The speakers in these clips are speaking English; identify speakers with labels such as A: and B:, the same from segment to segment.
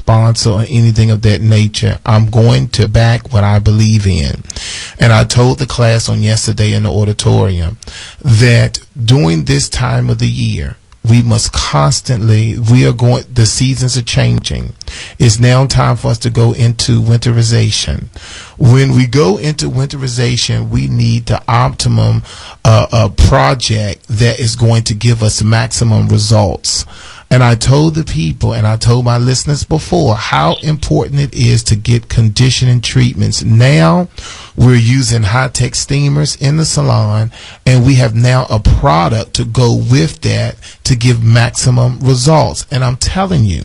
A: sponsor or anything of that nature. I'm going to back what I believe in. And I told the class on yesterday in the auditorium that during this time of the year, we must constantly, the seasons are changing. It's now time for us to go into winterization. When we go into winterization, we need the optimum project that is going to give us maximum results. And I told the people, and I told my listeners before, how important it is to get conditioning treatments. Now, we're using high-tech steamers in the salon, and we have now a product to go with that to give maximum results. And I'm telling you,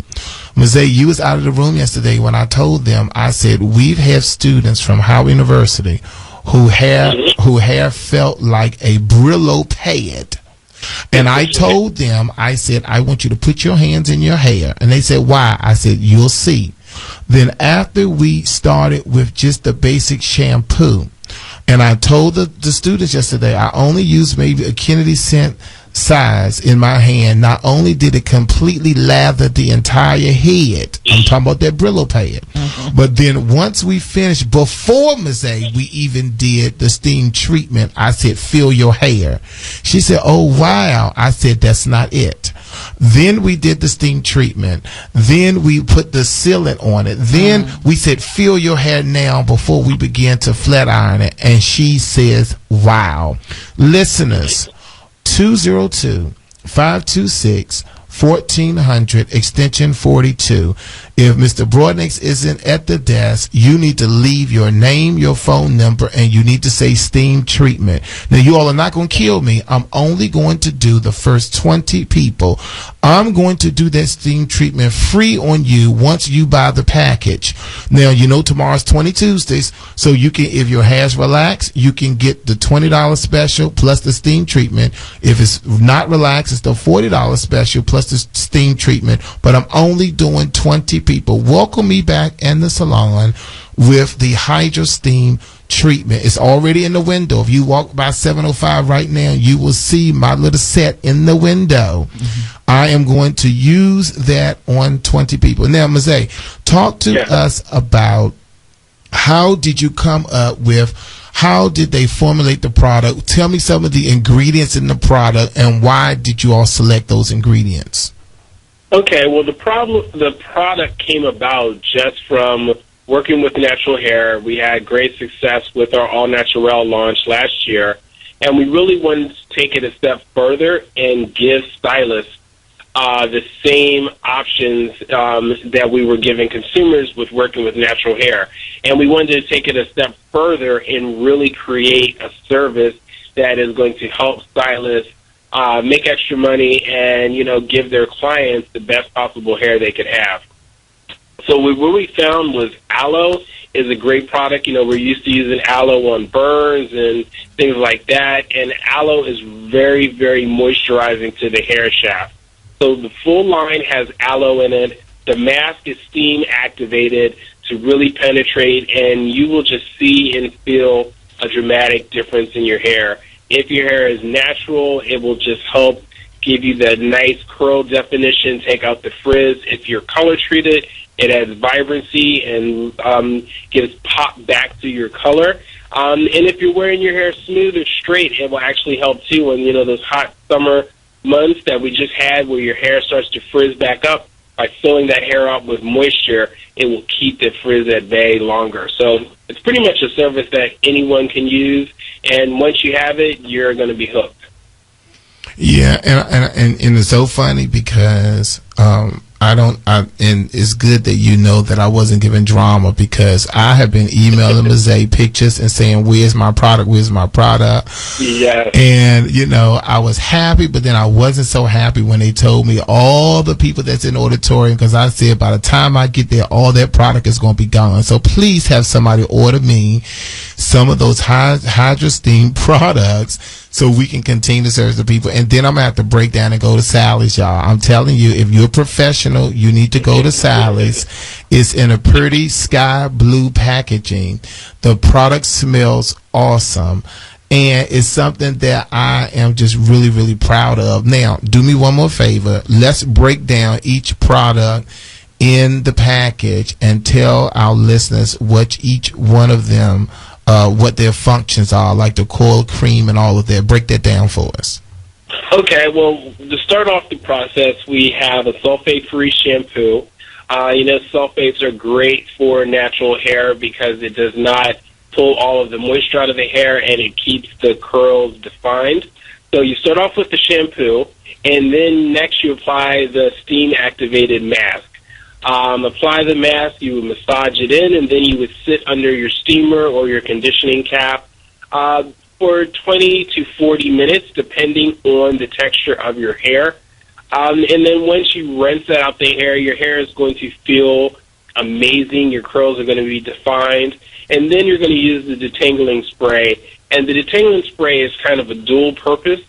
A: Mzee, you was out of the room yesterday when I told them, I said, we've had students from Howard University who have felt like a Brillo pad. And I told them, I said, I want you to put your hands in your hair. And they said, why? I said, you'll see. Then after we started with just the basic shampoo, and I told the students yesterday, I only used maybe a Kennedy scent size in my hand. Not only did it completely lather the entire head, I'm talking about that Brillo pad, but then once we finished, before Mzee, we even did the steam treatment, I said, feel your hair. She said, oh, wow. I said, that's not it. Then we did the steam treatment. Then we put the sealant on it. Then we said, feel your hair now before we began to flat iron it. And she says, wow. Listeners, 202-526-1400, extension 42. If Mr. Broadnax isn't at the desk, you need to leave your name, your phone number, and you need to say steam treatment. Now, you all are not going to kill me. I'm only going to do the first 20 people. I'm going to do that steam treatment free on you once you buy the package. Now, you know tomorrow's 20 Tuesdays, so you can, if your hair's relaxed, you can get the $20 special plus the steam treatment. If it's not relaxed, it's the $40 special plus the steam treatment. But I'm only doing 20 people. Welcome me back in the salon with the Hydro Steam treatment. It's already in the window. If you walk by 705 right now, you will see my little set in the window. I am going to use that on 20 people. Now, Mzee, talk to us about how did you come up with, how did they formulate the product? Tell me some of the ingredients in the product and why did you all select those ingredients?
B: Okay, well, the product came about just from working with natural hair. We had great success with our All Naturel launch last year, and we really wanted to take it a step further and give stylists the same options that we were giving consumers with working with natural hair. And we wanted to take it a step further and really create a service that is going to help stylists make extra money and, you know, give their clients the best possible hair they could have. So what we found was aloe is a great product. You know, we're used to using aloe on burns and things like that, and aloe is very, very moisturizing to the hair shaft. So the full line has aloe in it. The mask is steam activated to really penetrate, and you will just see and feel a dramatic difference in your hair. If your hair is natural, it will just help give you that nice curl definition, take out the frizz. If you're color treated, it adds vibrancy and gives pop back to your color. And if you're wearing your hair smooth or straight, it will actually help too. And, you know, those hot summer months that we just had where your hair starts to frizz back up, by filling that hair up with moisture, it will keep the frizz at bay longer. So it's pretty much a service that anyone can use, and once you have it, you're going to be hooked.
A: Yeah, and it's so funny because and it's good that you know that I wasn't giving drama, because I have been emailing Mzee pictures and saying, where's my product? Yeah. And, you know, I was happy, but then I wasn't so happy when they told me all the people that's in the auditorium, because I said by the time I get there, all that product is going to be gone. So please have somebody order me some of those Hydro Steam products so we can continue to serve the people. And then I'm going to have to break down and go to Sally's, y'all. I'm telling you, if you're a professional, you need to go to Sally's. It's in a pretty sky blue packaging. The product smells awesome. And it's something that I am just really, really proud of. Now, do me one more favor. Let's break down each product in the package and tell our listeners what each one of them, what their functions are, like the coil cream and all of that. Break that down for us.
B: Okay, well, to start off the process, we have a sulfate-free shampoo. Sulfates are great for natural hair because it does not pull all of the moisture out of the hair and it keeps the curls defined. So you start off with the shampoo, and then next you apply the steam-activated mask. Apply the mask, you would massage it in, and then you would sit under your steamer or your conditioning cap for 20 to 40 minutes, depending on the texture of your hair. And then once you rinse out the hair, your hair is going to feel amazing. Your curls are going to be defined. And then you're going to use the detangling spray. And the detangling spray is kind of a dual purpose.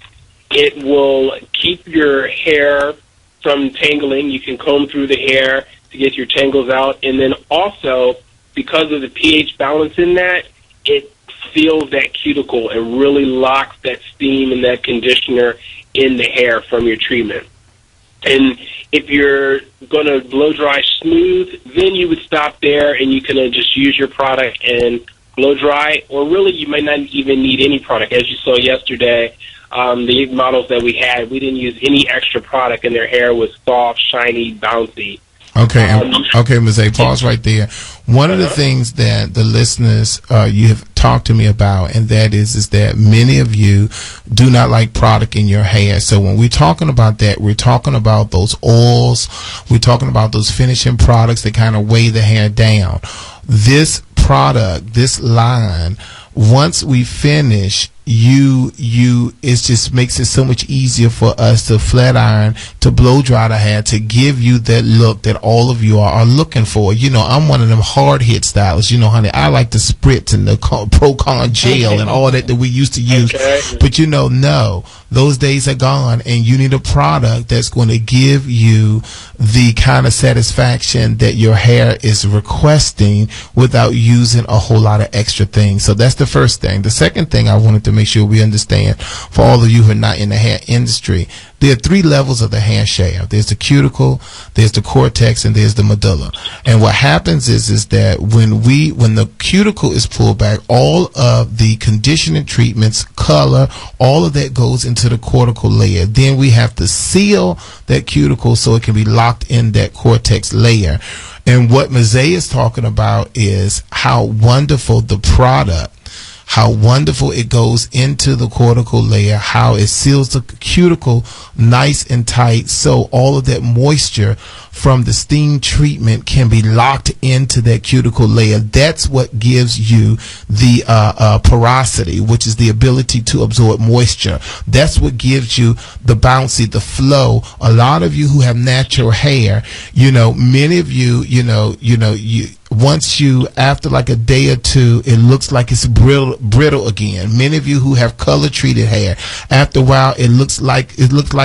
B: It will keep your hair from tangling. You can comb through the hair to get your tangles out. And then also, because of the pH balance in that, it seals that cuticle and really locks that steam and that conditioner in the hair from your treatment. And if you're going to blow dry smooth, then you would stop there and you can just use your product and blow dry. Or really, you might not even need any product. As you saw yesterday, the models that we had, we didn't use any extra product, and their hair was soft, shiny, bouncy.
A: Okay, Ms. A, pause right there. One of the things that the listeners you have talked to me about, and that is that many of you do not like product in your hair. So when we're talking about that, we're talking about those oils, we're talking about those finishing products that kind of weigh the hair down. This product, this line, once we finish, it just makes it so much easier for us to flat iron, to blow dry the hair, to give you that look that all of you are looking for. I'm one of them hard hit stylists. Honey, I like the spritz and the Pro-Con gel and all that we used to use. Okay. But no, those days are gone, and you need a product that's going to give you the kind of satisfaction that your hair is requesting without using a whole lot of extra things. So that's the first thing. The second thing I wanted to make sure we understand, for all of you who are not in the hair industry, there are three levels of the hair shaft. There's the cuticle, there's the cortex, and there's the medulla. And what happens is that when the cuticle is pulled back, all of the conditioning treatments, color, all of that goes into the cortical layer. Then we have to seal that cuticle so it can be locked in that cortex layer. And what Mazay is talking about is how wonderful the product, how wonderful it goes into the cortical layer, how it seals the cuticle nice and tight, so all of that moisture from the steam treatment can be locked into that cuticle layer. That's what gives you the porosity, which is the ability to absorb moisture. That's what gives you the bouncy, the flow. A lot of you who have natural hair, many of you, once you, after like a day or two, it looks like it's brittle again. Many of you who have color treated hair, after a while, it looks like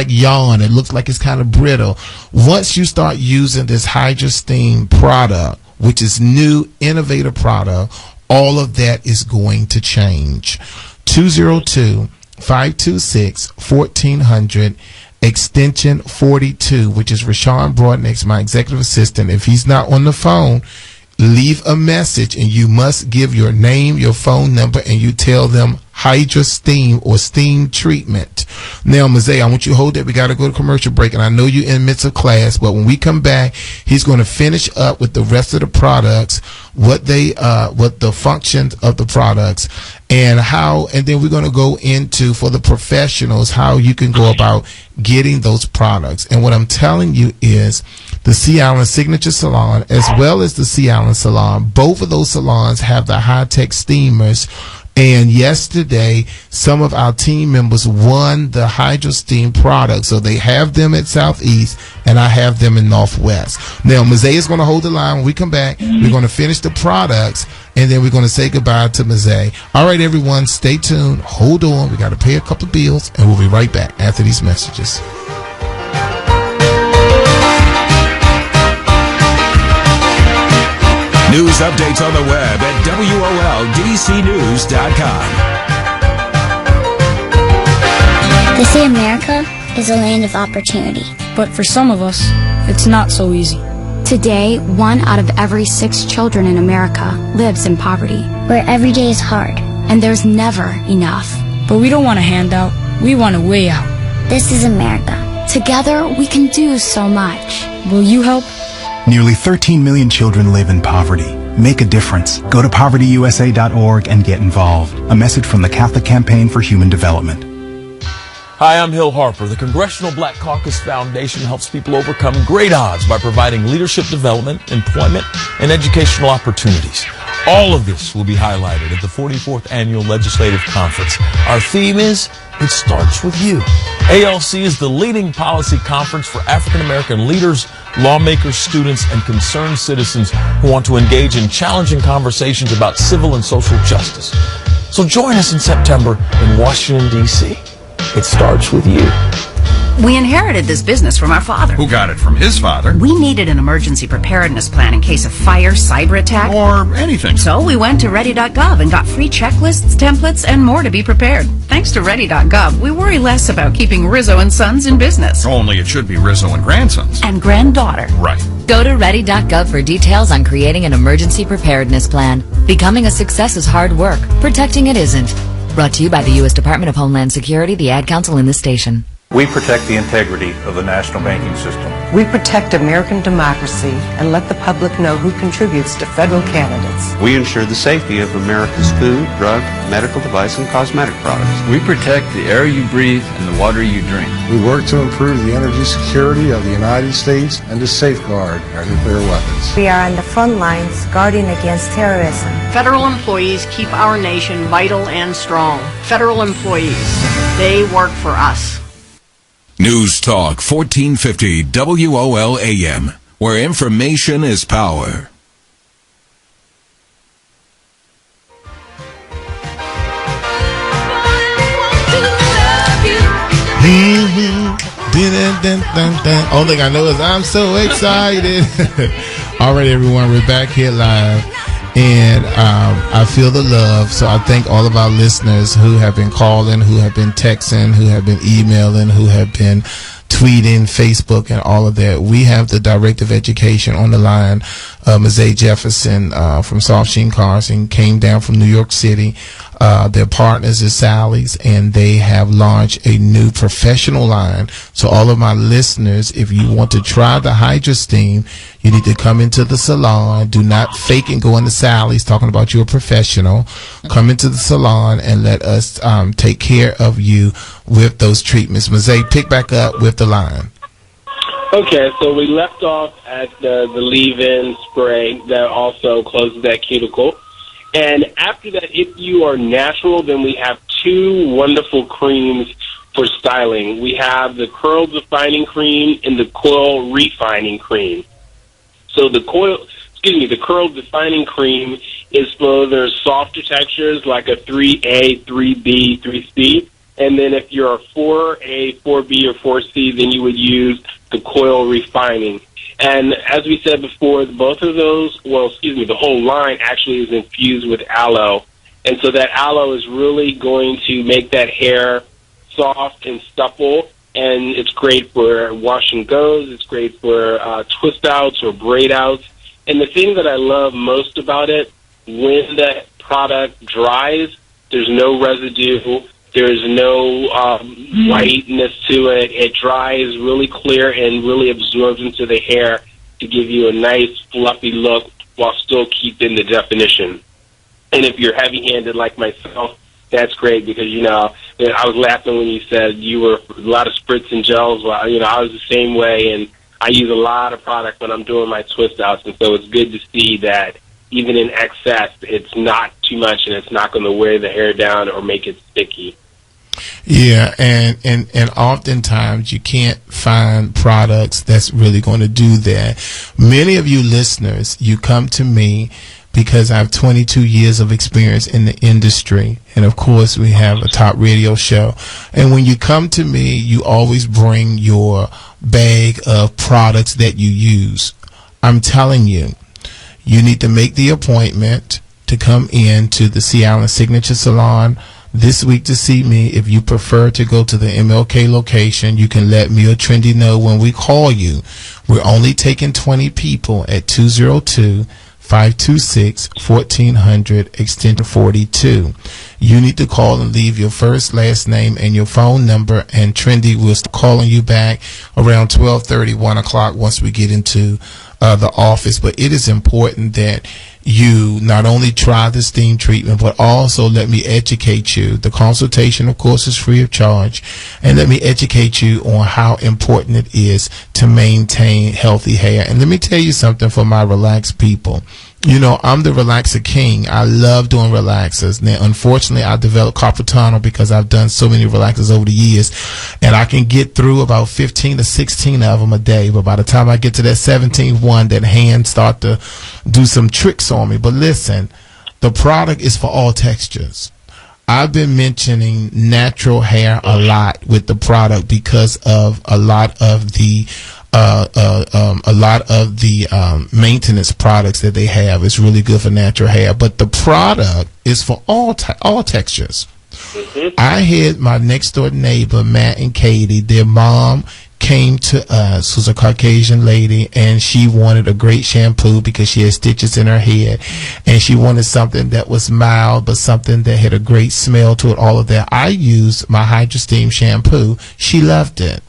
A: yarn. It looks like it's kind of brittle. Once you start using this Hydra Steam product, which is new, innovative product, all of that is going to change. 202-526-1400. Extension 42, which is Rashawn Broadnex, my executive assistant. If he's not on the phone, leave a message, and you must give your name, your phone number, and you tell them Hydra Steam or steam treatment. Now, Mazay, I want you to hold that. We got to go to commercial break, and I know you're in the midst of class, but when we come back, he's going to finish up with the rest of the products, what the functions of the products, and then we're going to go into, for the professionals, how you can go about getting those products. And what I'm telling you is the Sea Island Signature Salon, as well as the Sea Island Salon, both of those salons have the high-tech steamers. And yesterday, some of our team members won the Hydro Steam product. So they have them at Southeast, and I have them in Northwest. Now, Mazay is going to hold the line. When we come back, we're going to finish the products, and then we're going to say goodbye to Mazay. All right, everyone, stay tuned. Hold on. We got to pay a couple of bills, and we'll be right back after these messages.
C: News updates on the web at WOLDCnews.com.
D: They say America is a land of opportunity.
E: But for some of us, it's not so easy.
D: Today, 1 out of every 6 children in America lives in poverty.
E: Where every day is hard.
D: And there's never enough.
F: But we don't want a handout. We want a way out.
E: This is America.
D: Together, we can do so much.
F: Will you help?
G: Nearly 13 million children live in poverty. Make a difference. Go to povertyusa.org and get involved. A message from the Catholic Campaign for Human Development.
H: Hi, I'm Hill Harper. The Congressional Black Caucus Foundation helps people overcome great odds by providing leadership development, employment, and educational opportunities. All of this will be highlighted at the 44th Annual Legislative Conference. Our theme is, It Starts With You. ALC is the leading policy conference for African American leaders, lawmakers, students, and concerned citizens who want to engage in challenging conversations about civil and social justice. So join us in September in Washington, D.C. It starts with you.
I: We inherited this business from our father.
C: Who got it from his father?
I: We needed an emergency preparedness plan in case of fire, cyber attack,
C: Or anything.
I: So we went to ready.gov and got free checklists, templates, and more to be prepared. Thanks to ready.gov, we worry less about keeping Rizzo and Sons in business.
C: Only it should be Rizzo and Grandsons.
I: And granddaughter.
C: Right.
J: Go to ready.gov for details on creating an emergency preparedness plan. Becoming a success is hard work. Protecting it isn't. Brought to you by the U.S. Department of Homeland Security, the Ad Council, and this station.
K: We protect the integrity of the national banking system.
L: We protect American democracy and let the public know who contributes to federal candidates.
M: We ensure the safety of America's food, drug, medical device, and cosmetic products.
N: We protect the air you breathe and the water you drink.
O: We work to improve the energy security of the United States and to safeguard our nuclear weapons.
P: We are on the front lines guarding against terrorism.
Q: Federal employees keep our nation vital and strong. Federal employees, they work for us.
C: News Talk 1450 WOL AM, where information is power.
A: Only thing I know is I'm so excited. All right, everyone, we're back here live. And I feel the love. So I thank all of our listeners who have been calling, who have been texting, who have been emailing, who have been tweeting, Facebook, and all of that. We have the Director of Education on the line, Ms. A. Jefferson from Soft Sheen Carson, came down from New York City. Their partners is Sally's, and they have launched a new professional line. So all of my listeners, if you want to try the Hydra Steam, you need to come into the salon. Do not fake and go into Sally's talking about you're a professional. Come into the salon and let us take care of you with those treatments. Ms. pick back up with the line.
B: Okay, so we left off at the leave-in spray that also closes that cuticle. And after that, if you are natural, then we have two wonderful creams for styling. We have the Curl Defining Cream and the Coil Refining Cream. So the Curl Defining Cream is for their softer textures like a 3A, 3B, 3C. And then if you're a 4A, 4B, or 4C, then you would use the Coil Refining. And as we said before, both of those, the whole line actually is infused with aloe. And so that aloe is really going to make that hair soft and supple. And it's great for wash and goes. It's great for twist outs or braid outs. And the thing that I love most about it, when the product dries, there's no residue. There's no whiteness to it. It dries really clear and really absorbs into the hair to give you a nice, fluffy look while still keeping the definition. And if you're heavy-handed like myself, that's great because, I was laughing when you said you were a lot of spritz and gels. Well, I was the same way, and I use a lot of product when I'm doing my twist outs, and so it's good to see that even in excess, it's not too much and it's not going to wear the hair down or make it sticky.
A: Yeah, and oftentimes you can't find products that's really going to do that. Many of you listeners, you come to me because I have 22 years of experience in the industry. And of course, we have a top radio show. And when you come to me, you always bring your bag of products that you use. I'm telling you, you need to make the appointment to come in to the Sea Island Signature Salon. this week to see me. If you prefer to go to the MLK location, you can let me or Trendy know when we call you. We're only taking 20 people at 202-526-1400 extension 42. You need to call and leave your first, last name, and your phone number, and Trendy will start calling you back around 12:30, 1 o'clock once we get into the office. But it is important that you not only try the steam treatment, but also let me educate you. The consultation, of course, is free of charge. And let me educate you on how important it is to maintain healthy hair. And let me tell you something for my relaxed people. You know, I'm the relaxer king. I love doing relaxers. Now, unfortunately, I developed carpal tunnel because I've done so many relaxers over the years, and I can get through about 15 to 16 of them a day. But by the time I get to that 17th one, that hand start to do some tricks on me. But listen, the product is for all textures. I've been mentioning natural hair a lot with the product because of a lot of the maintenance products that they have. It's really good for natural hair, but the product is for all textures. I had my next door neighbor, Matt and Katie, their mom came to us, who's a Caucasian lady, and she wanted a great shampoo because she had stitches in her head, and she wanted something that was mild but something that had a great smell to it, all of that. I used my Hydro Steam shampoo. She loved it.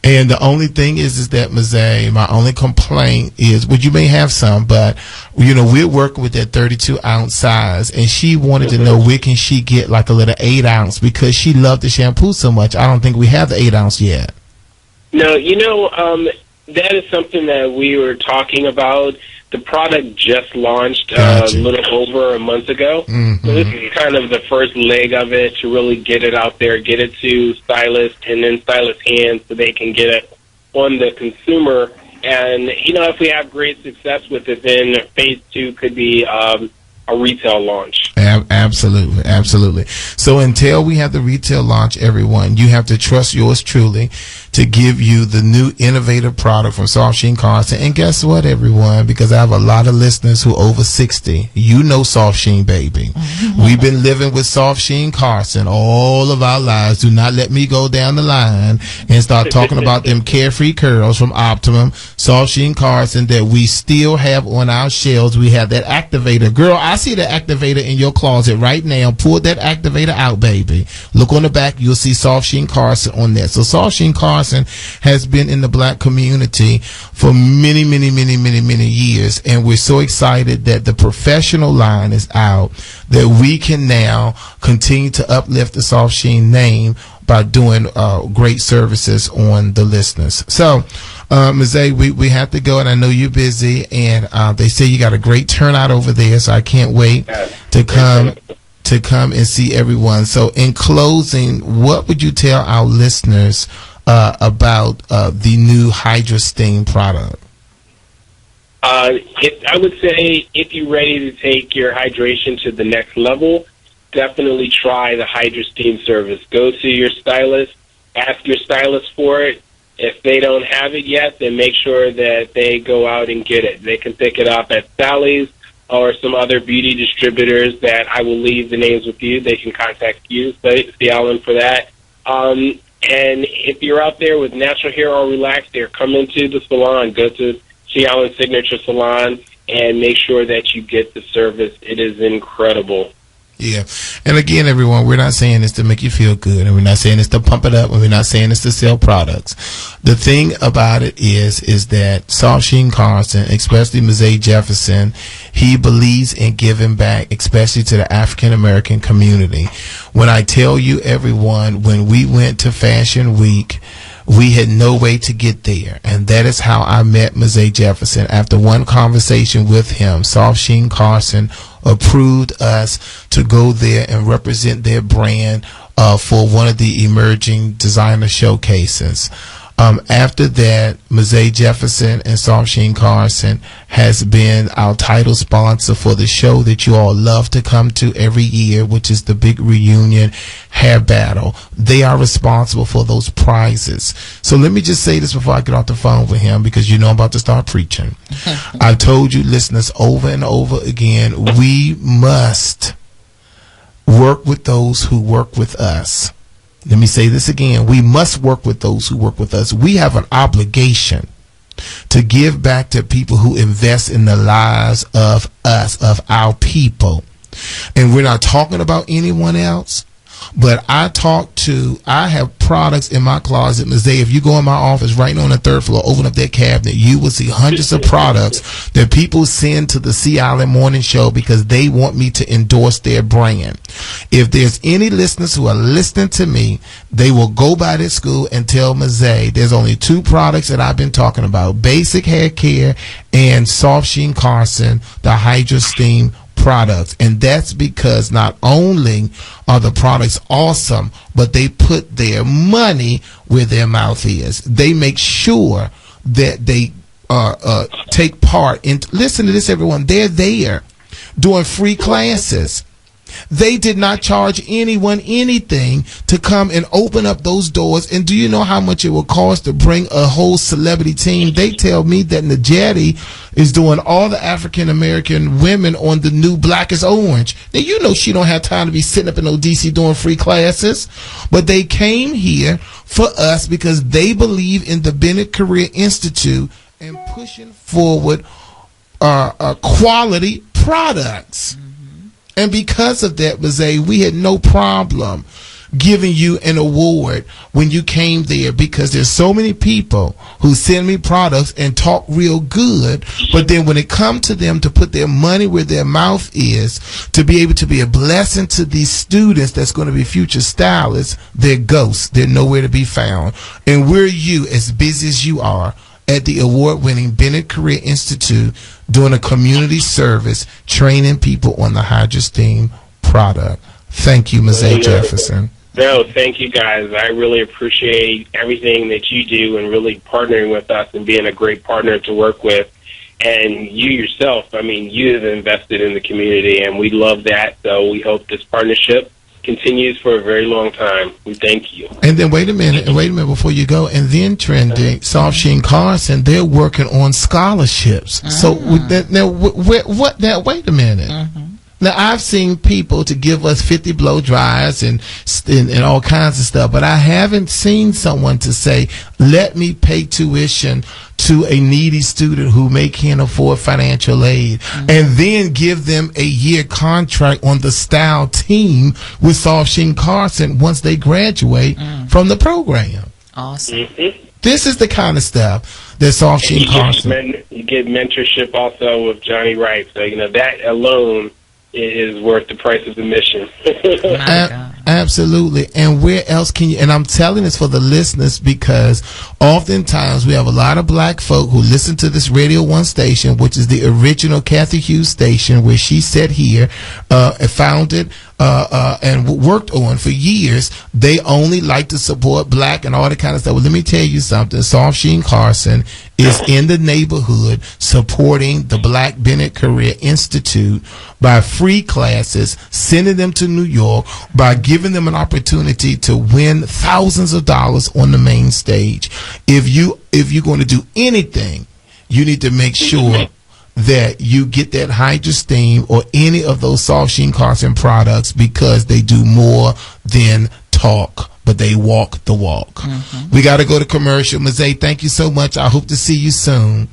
A: And the only thing is that, Mazay, my only complaint is, well, you may have some, but, you know, we're working with that 32-ounce size, and she wanted to know where can she get like a little 8-ounce because she loved the shampoo so much. I don't think we have the 8-ounce yet.
B: No, you know, that is something that we were talking about. The product just launched a little over a month ago. So this is kind of the first leg of it to really get it out there, get it to stylists and then stylist hands so they can get it on the consumer. And, you know, if we have great success with it, then phase 2 could be a retail launch.
A: Absolutely, absolutely. So until we have the retail launch, everyone, you have to trust yours truly to give you the new innovative product from Soft Sheen Carson. And guess what, everyone? Because I have a lot of listeners who are over 60. You know Soft Sheen, baby. We've been living with Soft Sheen Carson all of our lives. Do not let me go down the line and start talking about them carefree curls from Optimum, Soft Sheen Carson, that we still have on our shelves. We have that activator. Girl, I see the activator in your closet right now. Pull that activator out, baby. Look on the back. You'll see Soft Sheen Carson on that. So Soft Sheen Carson has been in the black community for many years, and we're so excited that the professional line is out, that we can now continue to uplift the Soft Sheen name by doing great services on the listeners. So Mazay, we have to go, and I know you're busy, and they say you got a great turnout over there, so I can't wait to come and see everyone. So in closing, what would you tell our listeners about the new Hydro Steam product?
B: I would say if you're ready to take your hydration to the next level, definitely try the Hydro Steam service. Go to your stylist, ask your stylist for it. If they don't have it yet, then make sure that they go out and get it. They can pick it up at Sally's or some other beauty distributors that I will leave the names with you. They can contact you, see Alan, for that. And if you're out there with natural hair or relaxed hair, come into the salon. Go to C. Allen Signature Salon and make sure that you get the service. It is incredible.
A: Yeah. And again, everyone, we're not saying this to make you feel good, and we're not saying this to pump it up, and we're not saying this to sell products. The thing about it is that Soft Sheen Carson, especially Mazay Jefferson, he believes in giving back, especially to the African American community. When I tell you, everyone, when we went to Fashion Week, we had no way to get there, and that is how I met Mazay Jefferson. After one conversation with him, Soft Sheen Carson approved us to go there and represent their brand for one of the emerging designer showcases. After that, Mazay Jefferson and Soft Sheen Carson has been our title sponsor for the show that you all love to come to every year, which is the big reunion hair battle. They are responsible for those prizes. So let me just say this before I get off the phone with him, because you know I'm about to start preaching. I've told you listeners over and over again, we must work with those who work with us. Let me say this again. We must work with those who work with us. We have an obligation to give back to people who invest in the lives of us, of our people. And we're not talking about anyone else. But I have products in my closet. Mazay, if you go in my office right now on the third floor, open up that cabinet, you will see hundreds of products that people send to the Sea Island Morning Show because they want me to endorse their brand. If there's any listeners who are listening to me, they will go by this school and tell Mazay there's only 2 products that I've been talking about, Basic Hair Care and Soft Sheen Carson, the Hydro Steam products. And that's because not only are the products awesome, but they put their money where their mouth is. They make sure that they take part in, listen to this everyone, they're there doing free classes. They did not charge anyone anything to come and open up those doors. And do you know how much it will cost to bring a whole celebrity team? They tell me that Najati is doing all the African American women on the new Black is Orange. Now, you know she don't have time to be sitting up in ODC doing free classes. But they came here for us because they believe in the Bennett Career Institute and pushing forward quality products. And because of that, Mazay, we had no problem giving you an award when you came there, because there's so many people who send me products and talk real good, but then when it comes to them to put their money where their mouth is, to be able to be a blessing to these students that's going to be future stylists, they're ghosts. They're nowhere to be found. And we're you, as busy as you are, at the award-winning Bennett Career Institute, doing a community service, training people on the Hydro Steam product. Thank you, Mazay Jefferson.
B: No, thank you guys. I really appreciate everything that you do and really partnering with us and being a great partner to work with. And you yourself, I mean, you have invested in the community, and we love that. So we hope this partnership continues for a very long time. We thank you.
A: And then wait a minute before you go. And then trending, Soft Sheen Carson, they're working on scholarships. So wait a minute. Now, I've seen people to give us 50 blow dryers and all kinds of stuff, but I haven't seen someone to say, let me pay tuition to a needy student who can't afford financial aid, and then give them a year contract on the style team with Soft Sheen Carson once they graduate from the program.
R: Awesome.
A: This is the kind of stuff that Soft Sheen Carson.
B: You get mentorship also with Johnny Wright, so that alone is worth the price of admission.
A: Absolutely. And where else can you, and I'm telling this for the listeners because oftentimes we have a lot of black folk who listen to this Radio 1 station, which is the original Kathy Hughes station where she sat here, founded and worked on for years. They only like to support black and all that kind of stuff. Well, let me tell you something. Soft Sheen Carson is in the neighborhood supporting the Black Bennett Career Institute by free classes, sending them to New York, by giving them an opportunity to win thousands of dollars on the main stage. If you're going to do anything, you need to make sure that you get that Hydro Steam or any of those Soft Sheen Carson products, because they do more than talk, but they walk the walk. We got to go to commercial. Mazay, thank you so much. I hope to see you soon.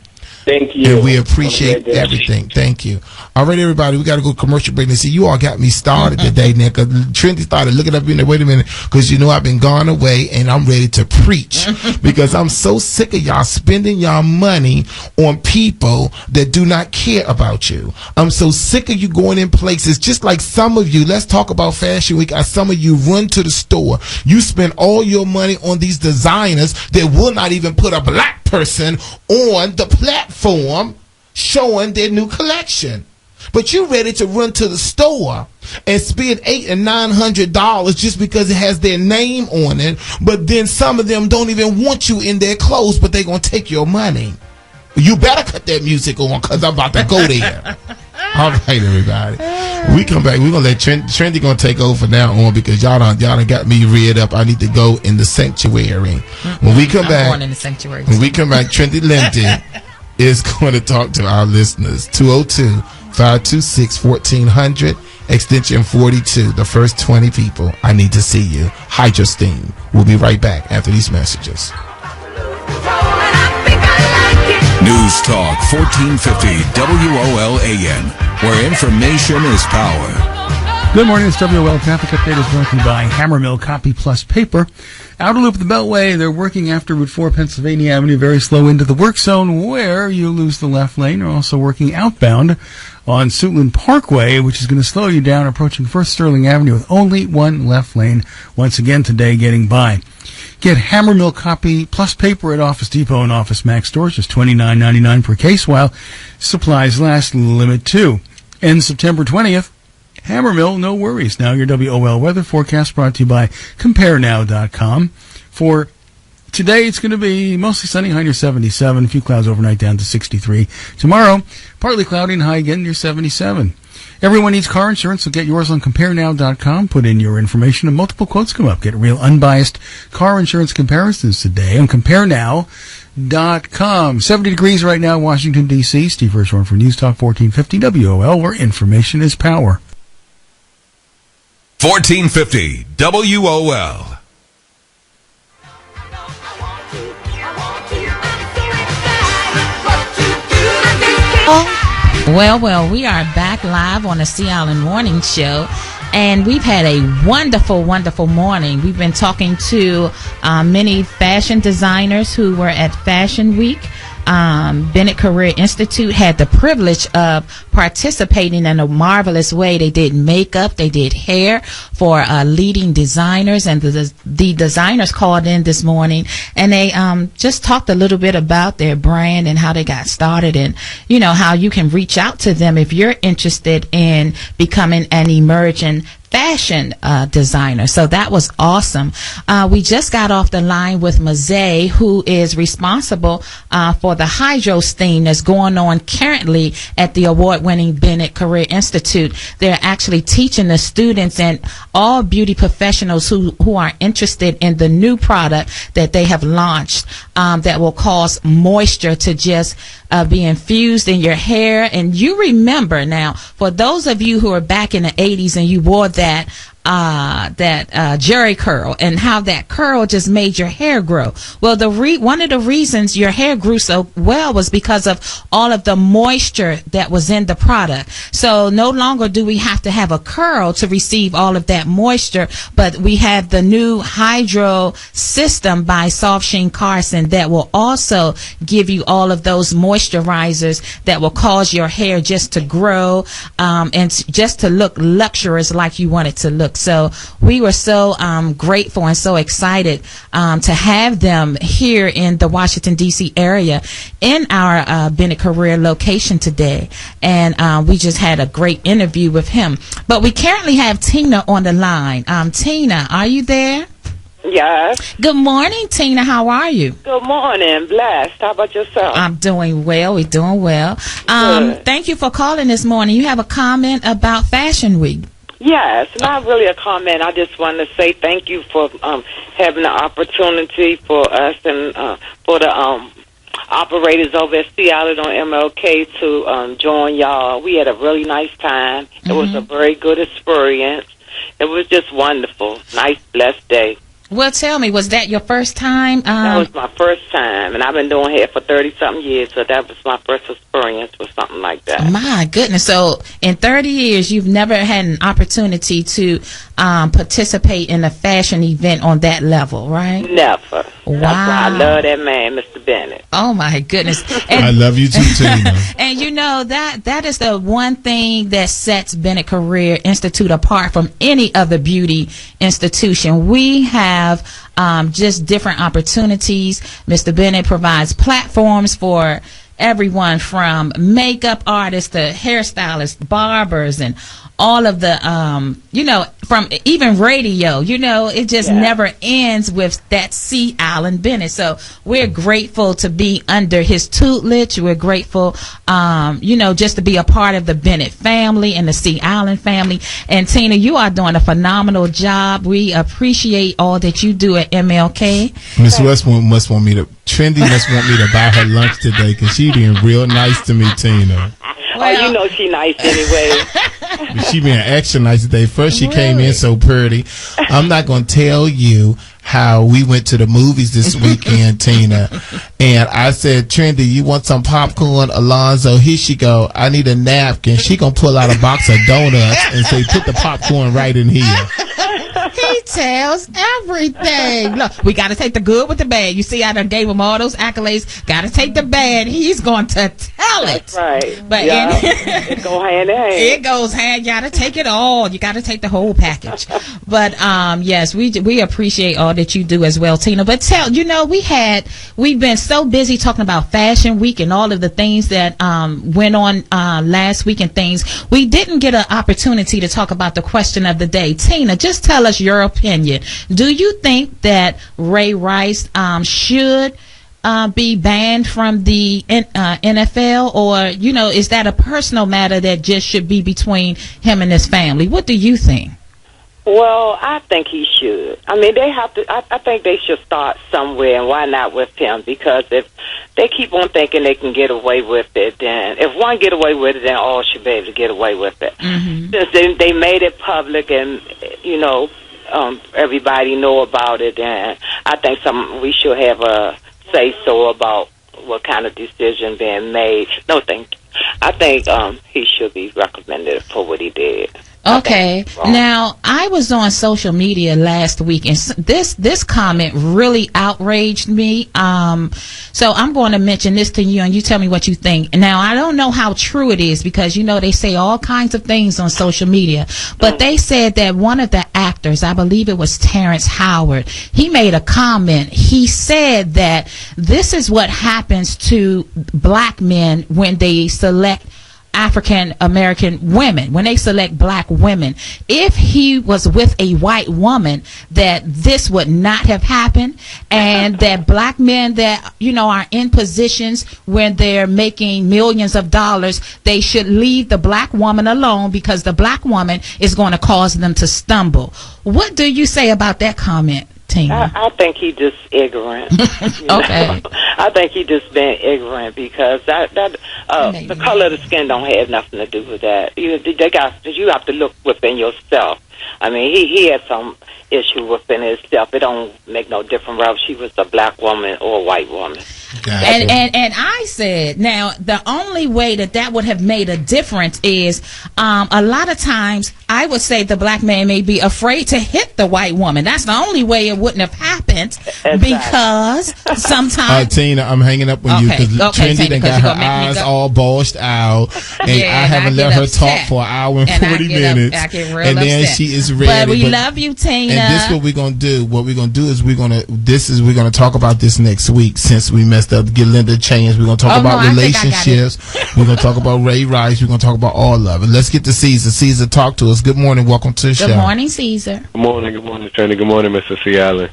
B: Thank you.
A: And we appreciate everything. Thank you. All right, everybody, we got to go commercial break. And see, you all got me started today, Nick. Trendy started looking up in there. Wait a minute, because I've been gone away and I'm ready to preach because I'm so sick of y'all spending y'all money on people that do not care about you. I'm so sick of you going in places just like some of you. Let's talk about Fashion Week. Some of you run to the store. You spend all your money on these designers that will not even put a black person on the platform showing their new collection. But you're ready to run to the store and spend $800 and $900 just because it has their name on it. But then some of them don't even want you in their clothes, but they're going to take your money. You better cut that music on because I'm about to go there. All right, everybody. We come back. We're going to let Trendy going to take over from now on because y'all done got me reared up. I need to go in the sanctuary. When we come back,
R: going in the sanctuary.
A: When we come back, Trendy Lindy is going to talk to our listeners. 202 526-1400, extension 42. The first 20 people, I need to see you. Hydro Steam. We'll be right back after these messages.
C: News Talk 1450 WOL-AM, where information is power.
R: Good morning, it's WOL Traffic Update is brought to you by Hammermill Copy Plus Paper. Outer loop of the Beltway, they're working after Route 4 Pennsylvania Avenue, very slow into the work zone where you lose the left lane. They're also working outbound on Suitland Parkway, which is going to slow you down approaching First Sterling Avenue with only one left lane once again today getting by. Get Hammermill Copy Plus Paper at Office Depot and Office Max stores, just $29.99 per case while supplies last. Limit 2. Ends September 20th. Hammermill, no worries. Now your WOL weather forecast brought to you by CompareNow.com. For today, it's going to be mostly sunny, high near 77. A few clouds overnight down to 63. Tomorrow, partly cloudy and high again near 77. Everyone needs car insurance, so get yours on CompareNow.com. Put in your information and multiple quotes come up. Get real unbiased car insurance comparisons today on CompareNow.com. 70 degrees right now, Washington, D.C. Steve Hirschhorn for News Talk 1450 WOL, where information is power.
C: 1450 WOL.
S: Well, we are back live on the Sea Island Morning Show, and we've had a wonderful, wonderful morning. We've been talking to many fashion designers who were at Fashion Week. Bennett Career Institute had the privilege of participating in a marvelous way. They did makeup, they did hair for leading designers, and the designers called in this morning, and they just talked a little bit about their brand and how they got started, and you know how you can reach out to them if you're interested in becoming an emerging fashion designer. So that was awesome. We just got off the line with Mazay, who is responsible for the hydro steam that's going on currently at the award-winning Bennett Career Institute. They're actually teaching the students and all beauty professionals who are interested in the new product that they have launched that will cause moisture to just be infused in your hair. And you remember now, for those of you who are back in the 80s and you wore that Jerry curl and how that curl just made your hair grow. Well, one of the reasons your hair grew so well was because of all of the moisture that was in the product. So no longer do we have to have a curl to receive all of that moisture, but we have the new hydro system by Soft Sheen Carson that will also give you all of those moisturizers that will cause your hair just to grow and just to look luxurious like you want it to look. So we were so grateful and so excited to have them here in the Washington, D.C. area in our Bennett Career location today. And we just had a great interview with him. But we currently have Tina on the line. Tina, are you there?
T: Yes.
S: Good morning, Tina. How are you?
T: Good morning. Blessed. How about yourself?
S: I'm doing well. We're doing well. Thank you for calling this morning. You have a comment about Fashion Week.
T: Yes, not really a comment. I just want to say thank you for having the opportunity for us and for the operators over at Sea Island on MLK to join y'all. We had a really nice time. It was a very good experience. It was just wonderful. Nice, blessed day.
S: Well, tell me, was that your first time?
T: That was my first time, and I've been doing hair for 30-something years, so that was my first experience with something like that.
S: My goodness. So in 30 years, you've never had an opportunity to participate in a fashion event on that level, right?
T: Never.
S: Wow.
T: That's why I love that man, Mr. Bennett.
S: Oh, my goodness.
A: And, I love you too, Tina.
S: And you know, that is the one thing that sets Bennett Career Institute apart from any other beauty institution. We have just different opportunities. Mr. Bennett provides platforms for everyone from makeup artists to hairstylists, barbers, and all of the, from even radio, it just never ends with that Sea Island Bennett. So we're grateful to be under his tutelage. We're grateful, just to be a part of the Bennett family and the Sea Island family. And Tina, you are doing a phenomenal job. We appreciate all that you do at MLK.
A: Miss Westmore must want me to buy her lunch today because she being real nice to me, Tina.
T: you know she nice anyway.
A: She been extra nice today. First she came in so pretty. I'm not going to tell you how we went to the movies this weekend, Tina. And I said, Trendy, you want some popcorn? Alonzo, here she go. I need a napkin. She going to pull out a box of donuts and say, put the popcorn right in here.
S: He tells everything. Look, we got to take the good with the bad. You see, I done gave him all those accolades. Got to take the bad. He's going to tell it.
T: That's right.
S: But
T: it go hand in hand.
S: It goes hand. You got to take it all. You got to take the whole package. But yes, we appreciate all that you do as well, Tina. But we've been so busy talking about Fashion Week and all of the things that went on last week and things. We didn't get an opportunity to talk about the question of the day. Tina, just tell us your opinion. Do you think that Ray Rice should be banned from the NFL, or is that a personal matter that just should be between him and his family? What do you think?
T: Well, I think he should. I mean, they have to. I think they should start somewhere, and why not with him? Because if they keep on thinking they can get away with it, then if one get away with it, then all should be able to get away with it.
S: Mm-hmm.
T: Since they made it public, and everybody know about it, and I think we should have a say so about what kind of decision being made. No, I think he should be recommended for what he did.
S: Okay. Now, I was on social media last week, and this comment really outraged me. So I'm going to mention this to you, and you tell me what you think. Now, I don't know how true it is because, they say all kinds of things on social media. But they said that one of the actors, I believe it was Terrence Howard, he made a comment. He said that this is what happens to black men when they select African American women, when they select black women. If he was with a white woman, that this would not have happened, and that black men that are in positions when they're making millions of dollars, they should leave the black woman alone because the black woman is going to cause them to stumble. What do you say about that comment, Tina?
T: I think he just ignorant.
S: Okay.
T: I think he just been ignorant because the color of the skin don't have nothing to do with that. You have to look within yourself. I mean, he had some issue within himself. It don't make no difference whether she was a black woman or a white woman.
S: And I said, now the only way that would have made a difference is a lot of times I would say the black man may be afraid to hit the white woman. That's the only way it wouldn't have happened. Exactly. Because sometimes
A: Tina, I'm hanging up on you because Trendy done got her eyes all bulged out, and I haven't let her talk for an hour and 40 minutes, and then she is ready.
S: But we love you, Tina.
A: And this is what we're gonna do. What we're gonna do is we're gonna talk about this next week since we messed up. Give Linda a chance. We're gonna talk about relationships. We're gonna talk about Ray Rice. We're gonna talk about all of it. Let's get to Caesar. Caesar, talk to us. Good morning. Welcome to the show.
S: Good morning, Caesar.
U: Good morning, Trendy. Good morning, Mr. C. Allen.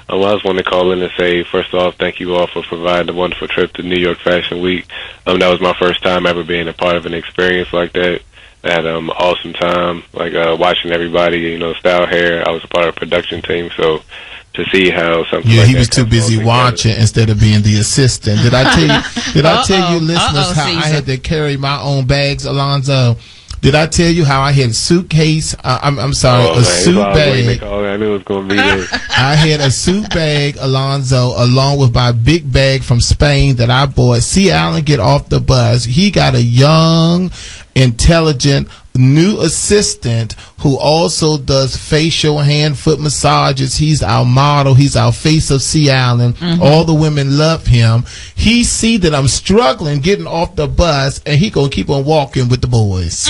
U: I just want to call in and say, first off, thank you all for providing a wonderful trip to New York Fashion Week. That was my first time ever being a part of an experience like that. I had an awesome time, watching everybody, style hair. I was a part of a production team, so to see how something like
A: he was too busy watching instead of being the assistant. Did I tell you, listeners, how I had to carry my own bags, Alonzo? Did I tell you how I had a suitcase? I'm sorry, suit bag.
U: I knew it was going to be there.
A: I had a suit bag, Alonzo, along with my big bag from Spain that I bought. See Alan get off the bus. He got a young, intelligent, new assistant who also does facial hand foot massages. He's our model. He's our face of Sea Island. Mm-hmm. All the women love him. He see that I'm struggling getting off the bus, and he gonna keep on walking with the boys.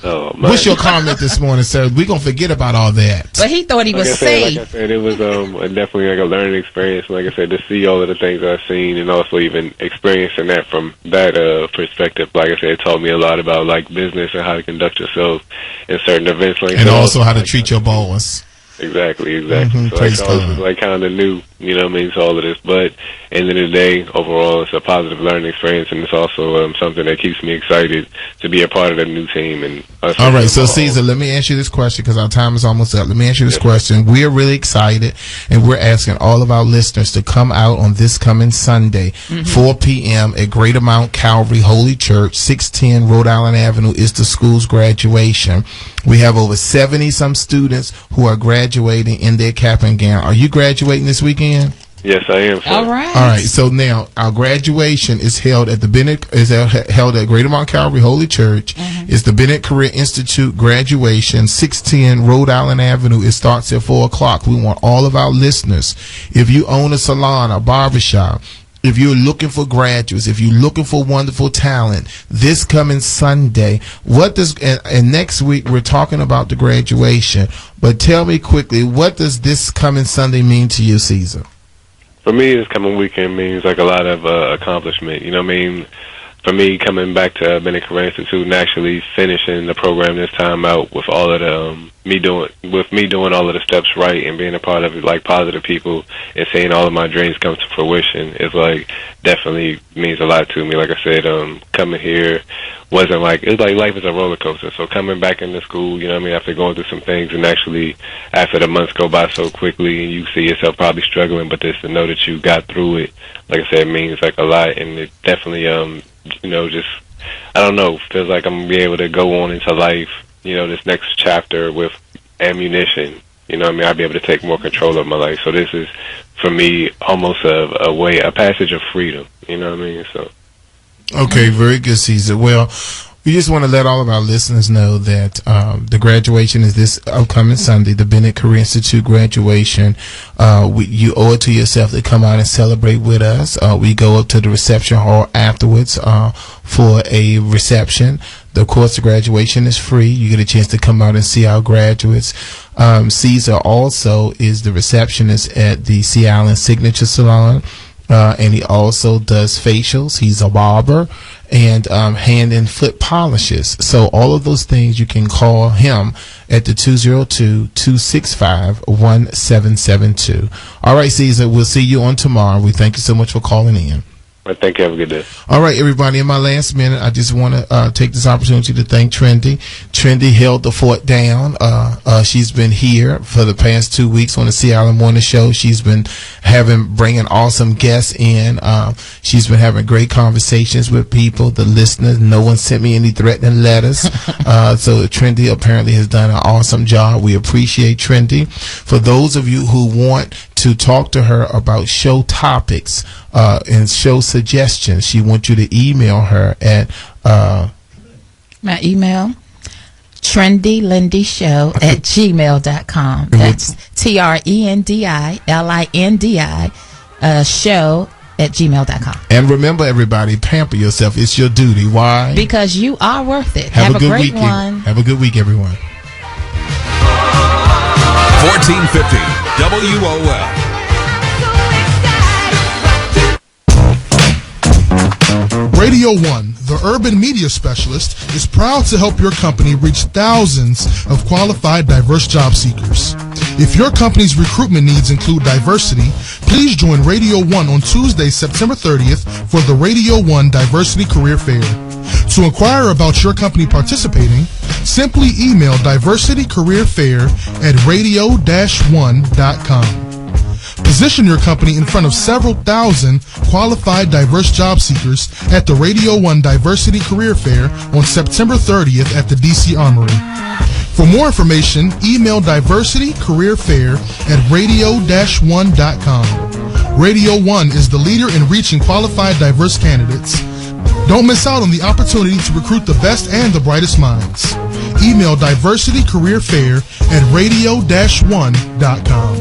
U: Oh, man.
A: What's your comment this morning, sir? We're going to forget about all that.
S: But he thought he was safe.
U: Like I said, it was definitely like a learning experience. Like I said, to see all of the things I've seen and also even experiencing that from that perspective, like I said, it taught me a lot about business and how to conduct yourself in certain events.
A: And also how to treat your boss.
U: Exactly.
A: Mm-hmm.
U: So I was kind of new you know what I mean, to all of this. But at the end of the day, overall, it's a positive learning experience, and it's also something that keeps me excited to be a part of the new team. And
A: all right, so Caesar, let me ask you this question because our time is almost up. Let me ask you this question. We are really excited, and we're asking all of our listeners to come out on this coming Sunday, 4 p.m. at Greater Mount Calvary Holy Church, 610 Rhode Island Avenue is the school's graduation. We have over 70-some students who are graduating in their cap and gown. Are you graduating this weekend?
U: Yes, I am, sir.
S: All right.
A: All right. So now our graduation is held at held at Greater Mount Calvary Holy Church. It's the Bennett Career Institute graduation, 610 Rhode Island Avenue. It starts at 4:00. We want all of our listeners. If you own a salon, a barbershop, if you're looking for graduates, if you're looking for wonderful talent, this coming Sunday, and next week we're talking about the graduation, but tell me quickly, what does this coming Sunday mean to you, Caesar?
U: For me, this coming weekend means like a lot of accomplishment. You know what I mean? For me, coming back to Bennett Career Institute and actually finishing the program this time out with all of the me doing all of the steps right and being a part of it, like positive people, and seeing all of my dreams come to fruition is like definitely means a lot to me. Like I said, coming here wasn't like, it was like life is a roller coaster. So coming back into school, you know what I mean, after going through some things and actually after the months go by so quickly and you see yourself probably struggling, but just to know that you got through it, like I said, means like a lot. And it definitely you know, just, I don't know, feels like I'm going to be able to go on into life, you know, this next chapter with ammunition. You know what I mean? I'll be able to take more control of my life. So this is, for me, almost a passage of freedom. You know what I mean? So.
A: Okay, very good, Caesar. Well, we just want to let all of our listeners know that the graduation is this upcoming Sunday, the Bennett Career Institute graduation. You owe it to yourself to come out and celebrate with us. We go up to the reception hall afterwards for a reception. Of course, the graduation is free. You get a chance to come out and see our graduates. Caesar also is the receptionist at the Sea Island Signature Salon. And he also does facials. He's a barber and hand and foot polishes. So all of those things you can call him at the 202-265-1772. All right, Caesar, we'll see you on tomorrow. We thank you so much for calling in.
U: Thank you. Have a good day.
A: All right, everybody. In my last minute, I just want to take this opportunity to thank Trendy. Trendy held the fort down. She's been here for the past 2 weeks on the Sea Island Morning Show. She's been bringing awesome guests in. She's been having great conversations with people, the listeners. No one sent me any threatening letters. So Trendy apparently has done an awesome job. We appreciate Trendy. For those of you who want to talk to her about show topics and show suggestions, she wants you to email her at
S: my email, trendylindyshow@gmail.com. That's TRENDILINDI show@gmail.com.
A: And remember, everybody, pamper yourself. It's your duty. Why?
S: Because you are worth it.
A: Have a good
S: great
A: week,
S: one.
A: Have a good week, everyone.
C: 1450 WOL.
E: Radio 1, the urban media specialist, is proud to help your company reach thousands of qualified diverse job seekers. If your company's recruitment needs include diversity, please join Radio 1 on Tuesday, September 30th for the Radio 1 Diversity Career Fair. To inquire about your company participating, simply email diversitycareerfair@radio-1.com. Position your company in front of several thousand qualified diverse job seekers at the Radio 1 Diversity Career Fair on September 30th at the DC Armory. For more information, email diversitycareerfair@radio-1.com. Radio 1 is the leader in reaching qualified diverse candidates. Don't miss out on the opportunity to recruit the best and the brightest minds. Email diversitycareerfair@radio-1.com.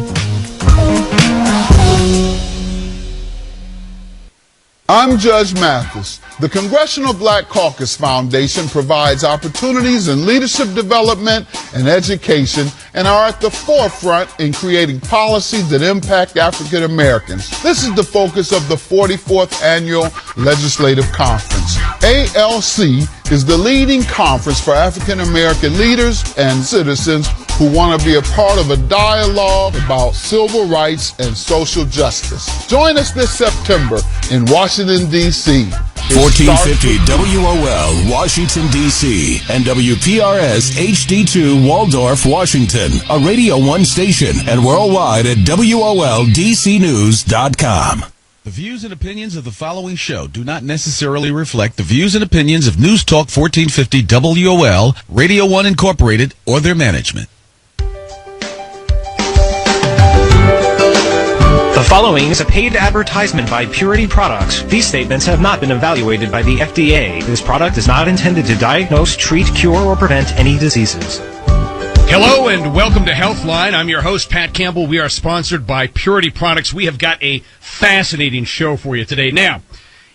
V: I'm Judge Mathis.
D: The Congressional Black Caucus Foundation provides opportunities in leadership development and education and are at the forefront in creating policies that impact African Americans. This is the focus of the 44th Annual Legislative Conference. ALC is the leading conference for African American leaders and citizens who want to be a part of a dialogue about civil rights and social justice. Join us this September in Washington, D.C.
C: 1450 WOL, Washington, D.C. and WPRS HD2 Waldorf, Washington. A Radio 1 station and worldwide at WOLDCnews.com.
V: The views and opinions of the following show do not necessarily reflect the views and opinions of News Talk 1450 WOL, Radio 1 Incorporated, or their management.
W: The following is a paid advertisement by Purity Products. These statements have not been evaluated by the FDA. This product is not intended to diagnose, treat, cure, or prevent any diseases.
X: Hello and welcome to Healthline. I'm your host, Pat Campbell. We are sponsored by Purity Products. We have got a fascinating show for you today. Now,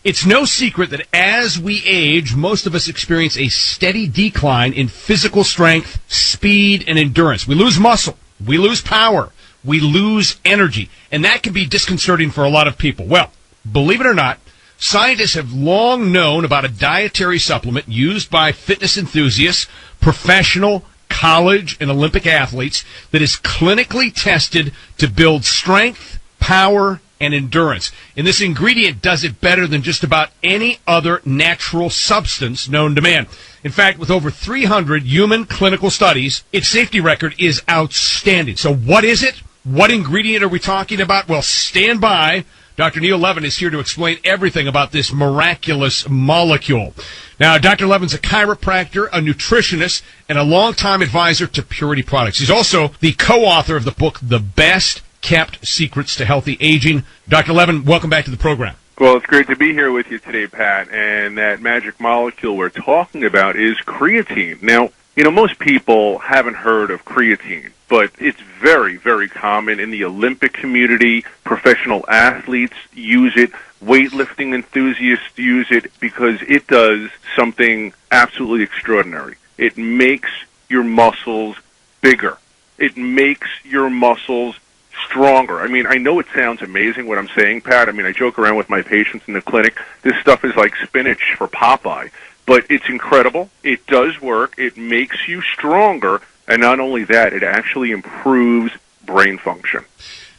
X: it's no secret that as we age, most of us experience a steady decline in physical strength, speed, and endurance. We lose muscle. We lose power. We lose energy, and that can be disconcerting for a lot of people. Well, believe it or not, scientists have long known about a dietary supplement used by fitness enthusiasts, professional, college, and Olympic athletes that is clinically tested to build strength, power, and endurance. And this ingredient does it better than just about any other natural substance known to man. In fact, with over 300 human clinical studies, its safety record is outstanding. So what is it? What ingredient are we talking about? Well, stand by. Dr. Neil Levin is here to explain everything about this miraculous molecule. Now, Dr. Levin's a chiropractor, a nutritionist, and a longtime advisor to Purity Products. He's also the co-author of the book, The Best Kept Secrets to Healthy Aging. Dr. Levin, welcome back to the program.
Y: Well, it's great to be here with you today, Pat, and that magic molecule we're talking about is creatine. Now, you know, most people haven't heard of creatine, but it's very, very common in the Olympic community. Professional athletes use it. Weightlifting enthusiasts use it because it does something absolutely extraordinary. It makes your muscles bigger. It makes your muscles stronger. I mean, I know it sounds amazing what I'm saying, Pat. I mean, I joke around with my patients in the clinic. This stuff is like spinach for Popeye. But it's incredible. It does work. It makes you stronger. And not only that, it actually improves brain function.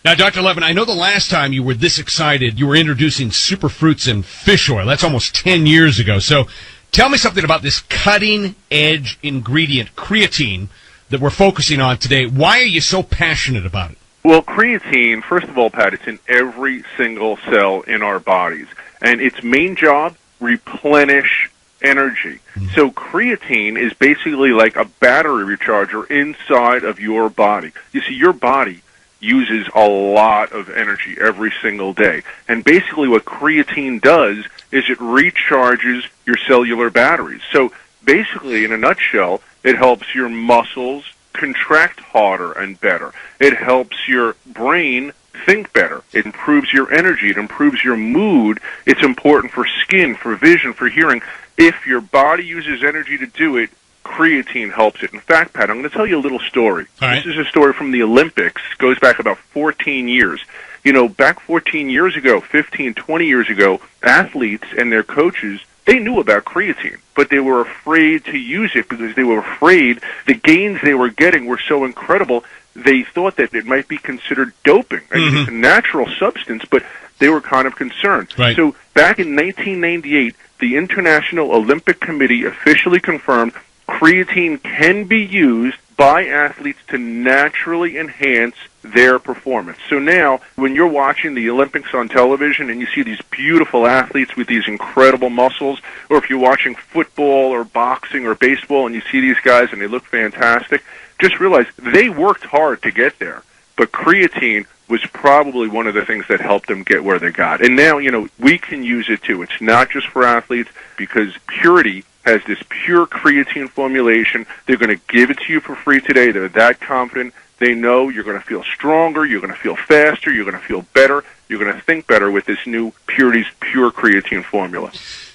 X: Now, Dr. Levin, I know the last time you were this excited, you were introducing superfruits and fish oil. That's almost 10 years ago. So tell me something about this cutting-edge ingredient, creatine, that we're focusing on today. Why are you so passionate about it?
Y: Well, creatine, first of all, Pat, it's in every single cell in our bodies. And its main job, replenish energy. So creatine is basically like a battery recharger inside of your body. You see, your body uses a lot of energy every single day. And basically what creatine does is it recharges your cellular batteries. So basically, in a nutshell, it helps your muscles contract harder and better. It helps your brain think better. It improves your energy. It improves your mood. It's important for skin, for vision, for hearing. If your body uses energy to do it, creatine helps it. In fact, Pat, I'm going to tell you a little story. This is a story from the Olympics. It goes back about 14 years. You know, back 14 years ago, 15, 20 years ago, athletes and their coaches, they knew about creatine, but they were afraid to use it because they were afraid the gains they were getting were so incredible. They thought that it might be considered doping. I mean, it's a natural substance, but they were kind of concerned.
X: Right.
Y: So back in 1998, the International Olympic Committee officially confirmed creatine can be used by athletes to naturally enhance their performance. So now, when you're watching the Olympics on television and you see these beautiful athletes with these incredible muscles, or if you're watching football or boxing or baseball and you see these guys and they look fantastic, just realize they worked hard to get there. But creatine was probably one of the things that helped them get where they got. And now, you know, we can use it too. It's not just for athletes because Purity has this pure creatine formulation. They're going to give it to you for free today. They're that confident. They know you're going to feel stronger, you're going to feel faster, you're going to feel better, You're going to think better with this new Purity's Pure Creatine formula.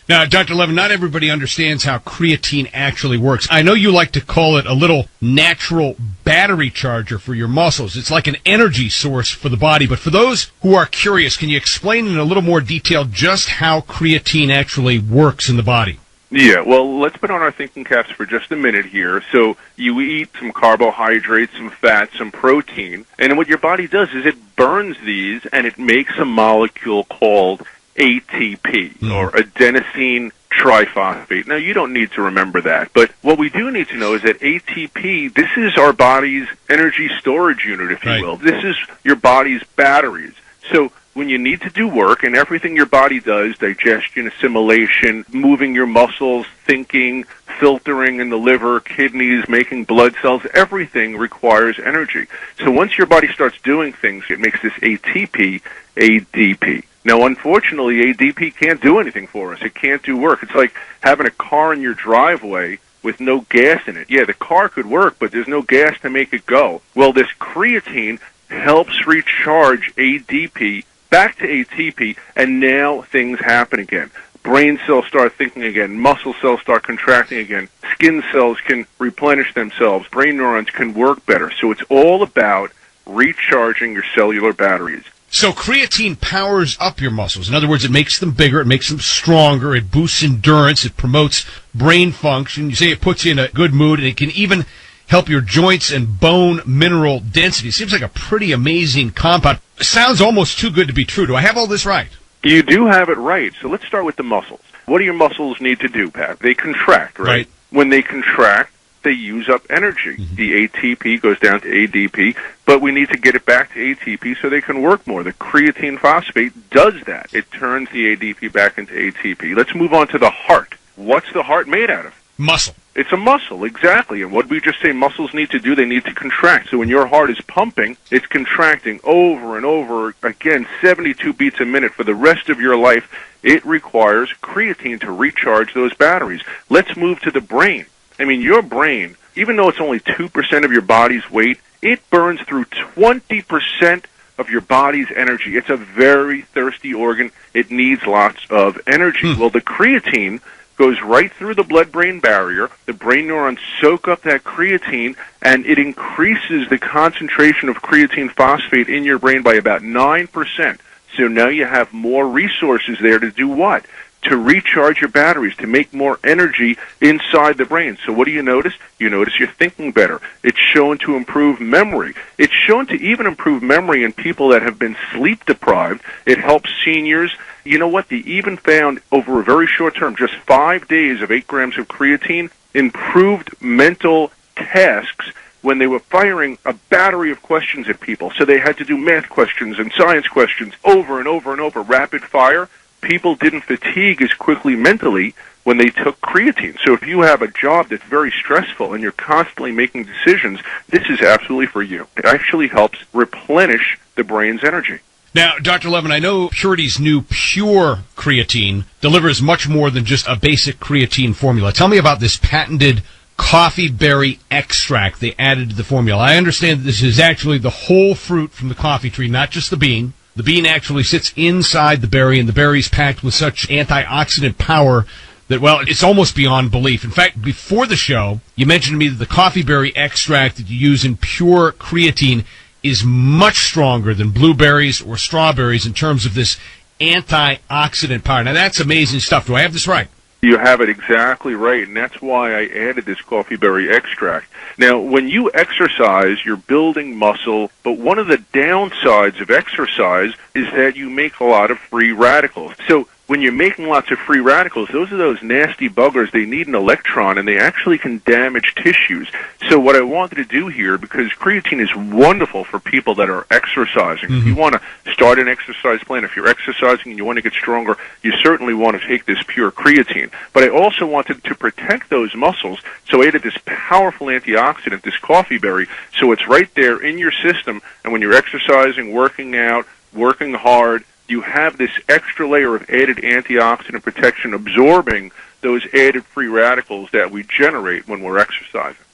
X: Now, Dr. Levin, not everybody understands how creatine actually works. I know you like to call it a little natural battery charger for your muscles. It's like an energy source for the body. But for those who are curious, can you explain in a little more detail just how creatine actually works in the body?
Y: Yeah, well, let's put on our thinking caps for just a minute here. So you eat some carbohydrates, some fat, some protein, and what your body does is it burns these and it makes a molecule called ATP, or adenosine triphosphate. Now, you don't need to remember that, but what we do need to know is that ATP, this is our body's energy storage unit, if you will. This is your body's batteries. So when you need to do work, and everything your body does, digestion, assimilation, moving your muscles, thinking, filtering in the liver, kidneys, making blood cells, everything requires energy. So once your body starts doing things, it makes this ATP, ADP. Now, unfortunately, ADP can't do anything for us. It can't do work. It's like having a car in your driveway with no gas in it. Yeah, the car could work, but there's no gas to make it go. Well, this creatine helps recharge ADP back to ATP, and now things happen again. Brain cells start thinking again. Muscle cells start contracting again. Skin cells can replenish themselves. Brain neurons can work better. So it's all about recharging your cellular batteries.
X: So creatine powers up your muscles. In other words, it makes them bigger, it makes them stronger, it boosts endurance, it promotes brain function. You say it puts you in a good mood, and it can even help your joints and bone mineral density. Seems like a pretty amazing compound. Sounds almost too good to be true. Do I have all this right?
Y: You do have it right. So let's start with the muscles. What do your muscles need to do, Pat? They contract, right? When they contract, they use up energy. The ATP goes down to ADP, but we need to get it back to ATP so they can work more. The creatine phosphate does that. It turns the ADP back into ATP. Let's move on to the heart. What's the heart made out of?
X: Muscle.
Y: It's a muscle, exactly. And what did we just say muscles need to do? They need to contract. So when your heart is pumping, it's contracting over and over again, 72 beats a minute for the rest of your life. It requires creatine to recharge those batteries. Let's move to the brain. I mean, your brain, even though it's only 2% of your body's weight, it burns through 20% of your body's energy. It's a very thirsty organ. It needs lots of energy. Well, the creatine goes right through the blood-brain barrier. The brain neurons soak up that creatine, and it increases the concentration of creatine phosphate in your brain by about 9%. So now you have more resources there to do what? To recharge your batteries, to make more energy inside the brain. So what do you notice? You notice you're thinking better. It's shown to improve memory. It's shown to even improve memory in people that have been sleep deprived. It helps seniors. You know what? They even found over a very short term, just 5 days of 8 grams of creatine, improved mental tasks when they were firing a battery of questions at people. So they had to do math questions and science questions over and over and over, rapid fire. People didn't fatigue as quickly mentally when they took creatine. So if you have a job that's very stressful and you're constantly making decisions, this is absolutely for you. It actually helps replenish the brain's energy.
X: Now, Dr. Levin, I know Purity's new Pure Creatine delivers much more than just a basic creatine formula. Tell me about this patented coffee berry extract they added to the formula. I understand that this is actually the whole fruit from the coffee tree, not just the bean. The bean actually sits inside the berry, and the berry's packed with such antioxidant power that, well, it's almost beyond belief. In fact, before the show, you mentioned to me that the coffee berry extract that you use in Pure Creatine is much stronger than blueberries or strawberries in terms of this antioxidant power. Now, that's amazing stuff. Do I have this right?
Y: You have it exactly right, and that's why I added this coffee berry extract. Now, when you exercise, you're building muscle, but one of the downsides of exercise is that you make a lot of free radicals. So when you're making lots of free radicals, those are those nasty buggers. They need an electron, and they actually can damage tissues. So what I wanted to do here, because creatine is wonderful for people that are exercising. If you want to start an exercise plan, if you're exercising and you want to get stronger, you certainly want to take this pure creatine. But I also wanted to protect those muscles, so I added this powerful antioxidant, this coffee berry, so it's right there in your system, and when you're exercising, working out, working hard, you have this extra layer of added antioxidant protection absorbing those added free radicals that we generate when we're exercising.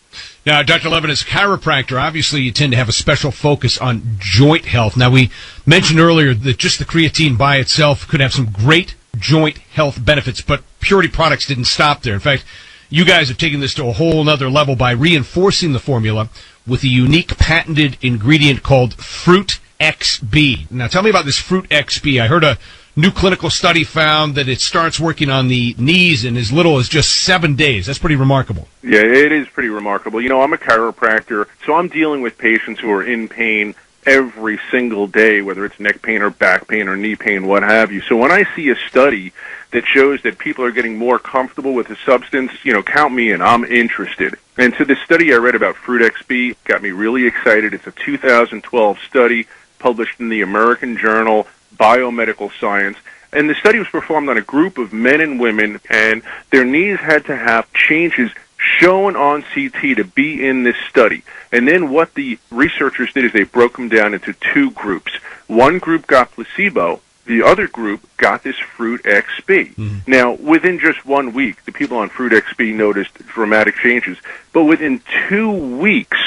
X: Now, Dr. Levin, as a chiropractor, obviously you tend to have a special focus on joint health. Now, we mentioned earlier that just the creatine by itself could have some great joint health benefits, but Purity Products didn't stop there. In fact, you guys have taken this to a whole nother level by reinforcing the formula with a unique patented ingredient called Fruit XB. Now, tell me about this Fruit XB. I heard a new clinical study found that it starts working on the knees in as little as just 7 days. That's pretty remarkable.
Y: Yeah, it is pretty remarkable. You know, I'm a chiropractor, so I'm dealing with patients who are in pain every single day, whether it's neck pain or back pain or knee pain, what have you. So when I see a study that shows that people are getting more comfortable with the substance, count me in. I'm interested. And so this study I read about Fruit XB got me really excited. It's a 2012 study published in the American Journal Biomedical Science. And the study was performed on a group of men and women, and their knees had to have changes shown on CT to be in this study. And then what the researchers did is they broke them down into two groups. One group got placebo. The other group got this Fruit XB. Mm-hmm. Now, within just 1 week, the people on Fruit XB noticed dramatic changes. But within 2 weeks,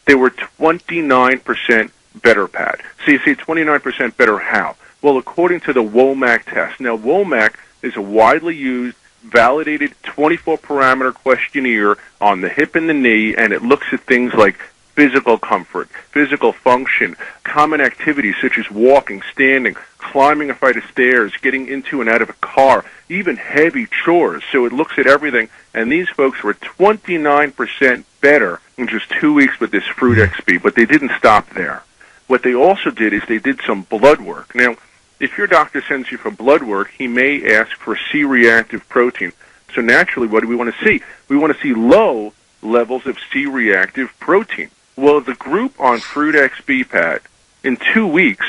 Y: they were 29% better, Pat. So you say 29% better how? Well, according to the WOMAC test. Now, WOMAC is a widely used, validated 24-parameter questionnaire on the hip and the knee, and it looks at things like physical comfort, physical function, common activities such as walking, standing, climbing a flight of stairs, getting into and out of a car, even heavy chores. So it looks at everything, and these folks were 29% better in just 2 weeks with this Fruit XB, but they didn't stop there. What they also did is they did some blood work. Now, if your doctor sends you for blood work, he may ask for C-reactive protein. So naturally, what do we want to see? We want to see low levels of C-reactive protein. Well, the group on Fruit XB, Pat, in 2 weeks,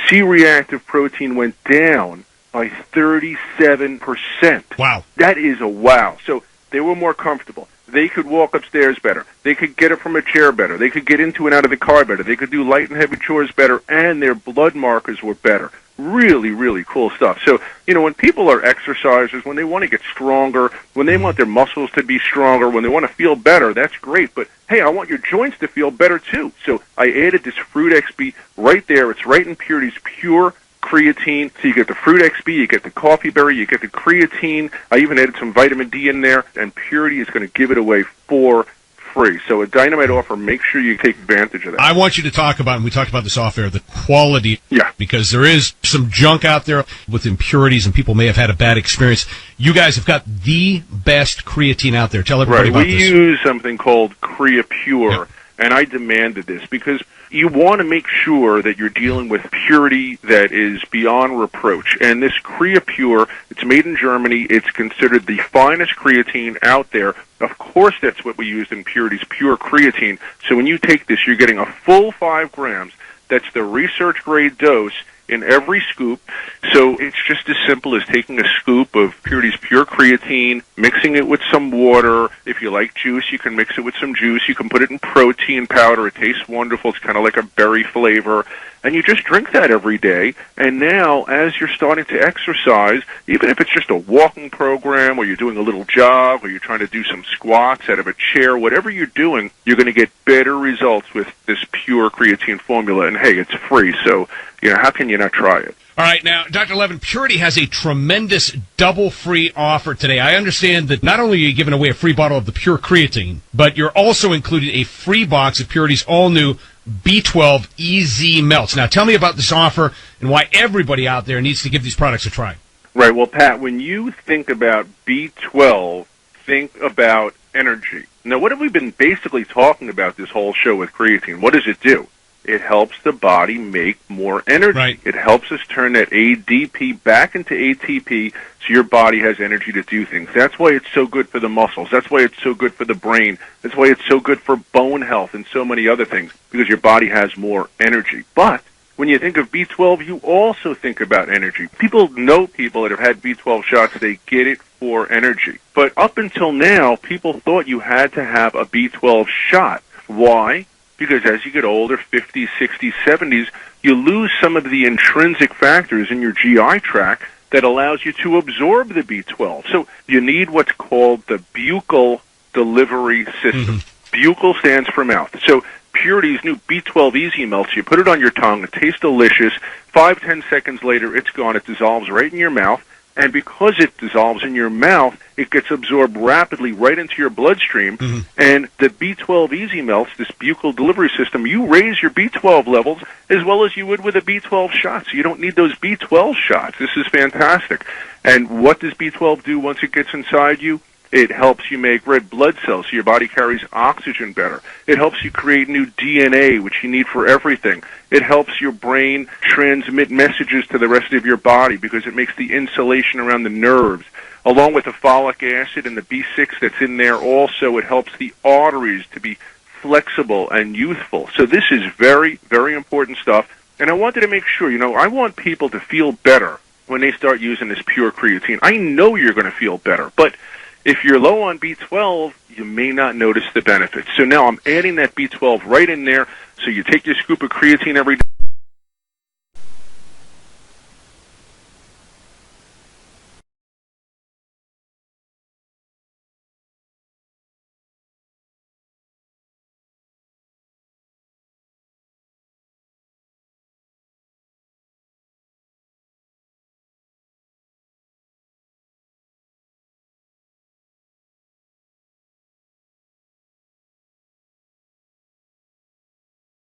Y: C-reactive protein went down by 37%.
X: Wow.
Y: That is a wow. So they were more comfortable. They could walk upstairs better. They could get up from a chair better. They could get into and out of the car better. They could do light and heavy chores better, and their blood markers were better. Really, really cool stuff. So, when people are exercisers, when they want to get stronger, when they want their muscles to be stronger, when they want to feel better, that's great. But, hey, I want your joints to feel better, too. So I added this Fruit XB right there. It's right in Purity's Pure creatine. So you get the Fruit XB, you get the coffee berry, you get the creatine. I even added some vitamin D in there, and Purity is going to give it away for free. So a dynamite offer, make sure you take advantage of that.
X: I want you to talk about, and we talked about this off air, the quality.
Y: Yeah.
X: Because there is some junk out there with impurities, and people may have had a bad experience. You guys have got the best creatine out there. Tell everybody about this.
Y: We use something called CreaPure, and I demanded this because you want to make sure that you're dealing with purity that is beyond reproach. And this CreaPure, it's made in Germany. It's considered the finest creatine out there. Of course, that's what we used in Purity's Pure creatine. So when you take this, you're getting a full 5 grams. That's the research-grade dose in every scoop. So it's just as simple as taking a scoop of Purity's Pure creatine, mixing it with some water. If you like juice, you can mix it with some juice. You can put it in protein powder. It tastes wonderful. It's kind of like a berry flavor. And you just drink that every day. And now, as you're starting to exercise, even if it's just a walking program or you're doing a little jog or you're trying to do some squats out of a chair, whatever you're doing, you're going to get better results with this Pure creatine formula. And, hey, it's free. So, how can you not try it?
X: All right, now, Dr. Levin, Purity has a tremendous double-free offer today. I understand that not only are you giving away a free bottle of the Pure creatine, but you're also including a free box of Purity's all-new B12 EZ Melts. Now, tell me about this offer and why everybody out there needs to give these products a try.
Y: Right. Well, Pat, when you think about B12, think about energy. Now, what have we been basically talking about this whole show with creatine? What does it do? It helps the body make more energy.
X: Right.
Y: It helps us turn that ADP back into ATP so your body has energy to do things. That's why it's so good for the muscles. That's why it's so good for the brain. That's why it's so good for bone health and so many other things, because your body has more energy. But when you think of B12, you also think about energy. People know people that have had B12 shots, they get it for energy. But up until now, people thought you had to have a B12 shot. Why? Because as you get older, 50s, 60s, 70s, you lose some of the intrinsic factors in your GI tract that allows you to absorb the B12. So you need what's called the buccal delivery system. Buccal stands for mouth. So Purity's new B12 Easy Melts, you put it on your tongue, it tastes delicious. 5-10 seconds later, it's gone. It dissolves right in your mouth. And because it dissolves in your mouth, it gets absorbed rapidly right into your bloodstream. And the B12 Easy Melts, this buccal delivery system, you raise your B12 levels as well as you would with a B12 shot. So you don't need those B12 shots. This is fantastic. And what does B12 do once it gets inside you? It helps you make red blood cells so your body carries oxygen better. It helps you create new DNA, which you need for everything. It helps your brain transmit messages to the rest of your body because it makes the insulation around the nerves. Along with the folic acid and the B6 that's in there also, it helps the arteries to be flexible and youthful. So this is very, very important stuff. And I wanted to make sure, I want people to feel better when they start using this pure creatine. I know you're going to feel better, but if you're low on B12, you may not notice the benefits. So now I'm adding that B12 right in there. So you take your scoop of creatine every day.